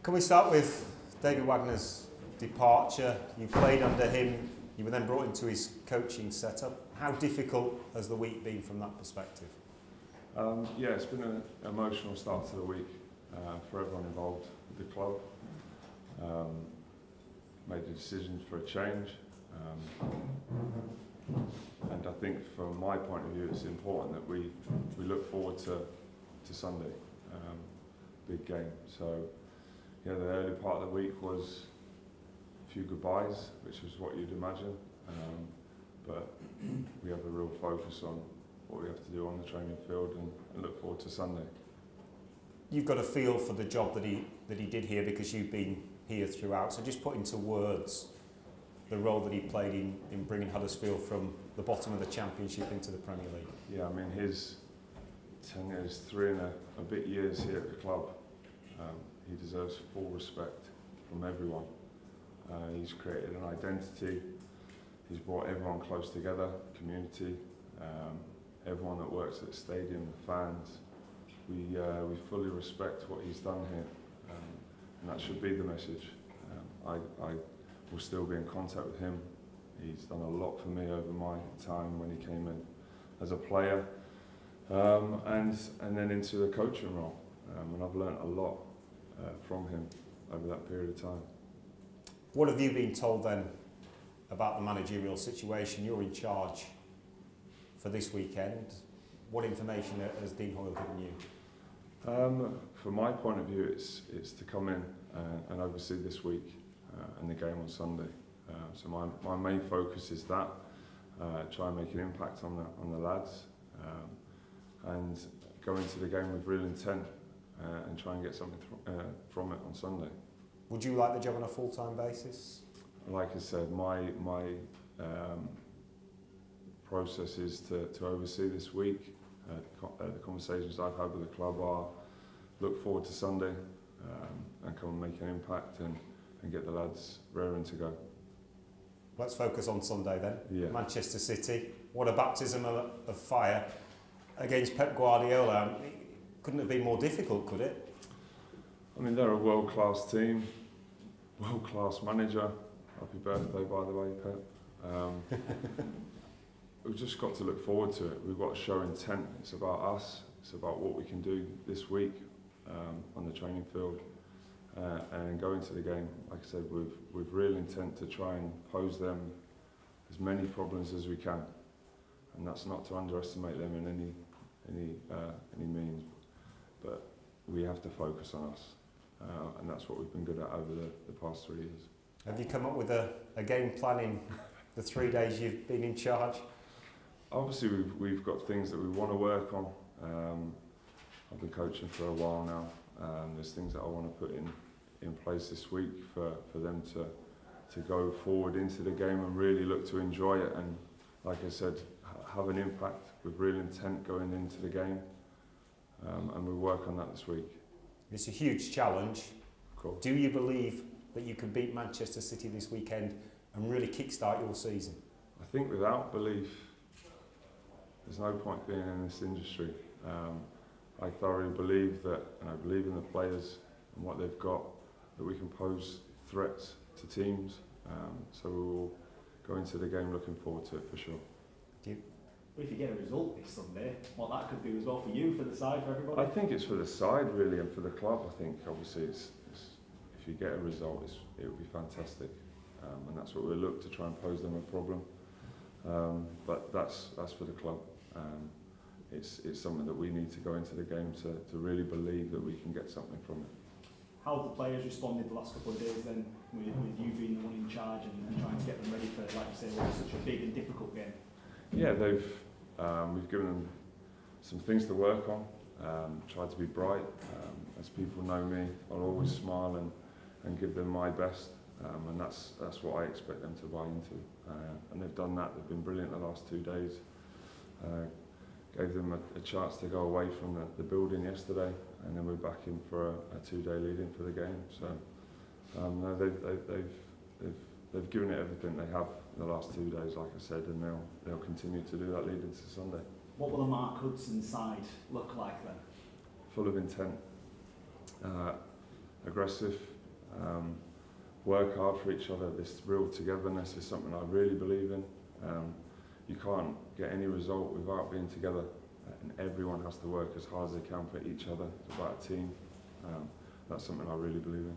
Can we start with David Wagner's departure? You played under him, you were then brought into his coaching setup. How difficult has the week been from that perspective? Yeah, it's been an emotional start to the week for everyone involved with the club. Made the decision for a change. And I think from my point of view it's important that we look forward to Sunday, big game. So yeah, the early part of the week was a few goodbyes, which was what you'd imagine, but we have a real focus on what we have to do on the training field and look forward to Sunday. You've got a feel for the job that he did here because you've been here throughout, so just put into words the role that he played in bringing Huddersfield from the bottom of the Championship into the Premier League. Yeah, I mean his tenure is 3 and a bit years here at the club. He deserves full respect from everyone. He's created an identity, he's brought everyone close together, community, everyone that works at the stadium, the fans. We fully respect what he's done here, and that should be the message. I will still be in contact with him. He's done a lot for me over my time when he came in as a player, and then into the coaching role. And I've learnt a lot from him over that period of time. What have you been told then about the managerial situation? You're in charge for this weekend. What information has Dean Hoyle given you? From my point of view, it's to come in and oversee this week and the game on Sunday. So my main focus is that, try and make an impact on the lads, and go into the game with real intent and try and get something from it on Sunday. Would you like the job on a full-time basis? Like I said, my process is to oversee this week. The conversations I've had with the club are look forward to Sunday and come and make an impact and get the lads raring to go. Let's focus on Sunday then. Yeah. Manchester City. What a baptism of fire against Pep Guardiola. Couldn't have been more difficult, could it? I mean, they're a world-class team, world-class manager. Happy birthday, by the way, Pep. We've just got to look forward to it. We've got to show intent. It's about us. It's about what we can do this week on the training field, and go into the game, like I said, with real intent to try and pose them as many problems as we can. And that's not to underestimate them in any means, but we have to focus on us, and that's what we've been good at over the past 3 years. Have you come up with a game plan in the 3 days you've been in charge? Obviously, we've got things that we want to work on. I've been coaching for a while now. There's things that I want to put in place this week for them to go forward into the game and really look to enjoy it. And like I said, have an impact with real intent going into the game. And we'll work on that this week. It's a huge challenge. Cool. Do you believe that you can beat Manchester City this weekend and really kickstart your season? I think without belief, there's no point being in this industry. I thoroughly believe that, and I believe in the players and what they've got, that we can pose threats to teams. So we will go into the game looking forward to it for sure. Do you? But if you get a result this Sunday, what that could do as well for you, for the side, for everybody? I think it's for the side really, and for the club. I think obviously it's if you get a result, it would be fantastic, and that's what we'll look to try and pose them a problem. But that's for the club. It's something that we need to go into the game to really believe that we can get something from it. How have the players responded the last couple of days then, with you being the one in charge and trying to get them ready for, like you say, what is such a big and difficult game? Yeah, we've given them some things to work on, tried to be bright. As people know me, I'll always smile and give them my best, and that's what I expect them to buy into. And they've done that. They've been brilliant the last 2 days. Gave them a chance to go away from the building yesterday, and then we're back in for a 2-day lead-in for the game. So no, they've given it everything they have in the last 2 days, like I said, and they'll continue to do that leading to Sunday. What will the Mark Hudson side look like then? Full of intent, aggressive, work hard for each other. This real togetherness is something I really believe in. You can't get any result without being together, and everyone has to work as hard as they can for each other. It's about a team. That's something I really believe in.